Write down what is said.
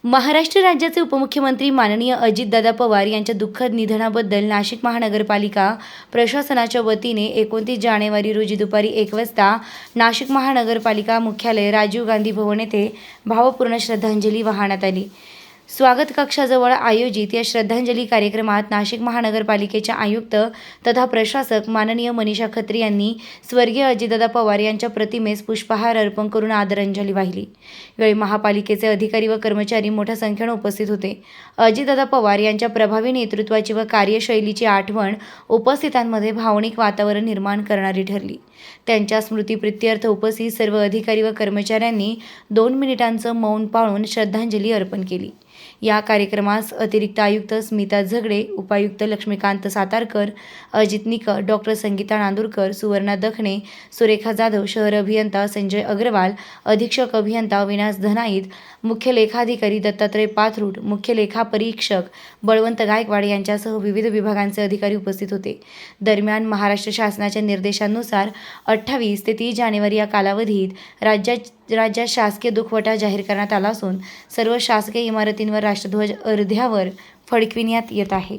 महाराष्ट्र राज्याचे उपमुख्यमंत्री माननीय अजितदादा पवार यांच्या दुःखद निधनाबद्दल नाशिक महानगरपालिका प्रशासनाच्या वतीने 29 जानेवारी रोजी दुपारी 1 वाजता नाशिक महानगरपालिका मुख्यालय राजीव गांधी भवन येथे भावपूर्ण श्रद्धांजली वाहण्यात आली। स्वागत कक्षाजवळ आयोजित या श्रद्धांजली कार्यक्रमात नाशिक महानगरपालिकेच्या आयुक्त तथा प्रशासक माननीय मनीषा खत्री यांनी स्वर्गीय अजितदादा पवार यांच्या प्रतिमेस पुष्पहार अर्पण करून आदरांजली वाहिली। यावेळी महापालिकेचे अधिकारी व कर्मचारी मोठ्या संख्येने उपस्थित होते। अजितदादा पवार यांच्या प्रभावी नेतृत्वाची व कार्यशैलीची आठवण उपस्थितांमध्ये भावनिक वातावरण निर्माण करणारी ठरली। त्यांच्या स्मृतिप्रित्यर्थ उपस्थित सर्व अधिकारी व कर्मचाऱ्यांनी 2 मिनिटांचं मौन पाळून श्रद्धांजली अर्पण केली। या कार्यक्रमास अतिरिक्त आयुक्त स्मिता झगडे, उपायुक्त लक्ष्मीकांत सातारकर, अजित निकट, डॉक्टर संगीता नांदुरकर, सुवर्णा दखणे, सुरेखा जाधव, शहर अभियंता संजय अग्रवाल, अधीक्षक अभियंता विनाश धनाईत, मुख्य लेखाधिकारी दत्तात्रय पाथरूट, मुख्य लेखापरीक्षक बळवंत गायकवाड यांच्यासह विविध विभागांचे अधिकारी उपस्थित होते। दरम्यान महाराष्ट्र शासनाच्या निर्देशानुसार 28 ते 30 जानेवारी या कालावधीत राज्यात शासकीय दुखवटा जाहीर करण्यात आला असून सर्व शासकीय इमारतींवर राष्ट्रध्वज अर्ध्यावर फडकविण्यात येत आहे।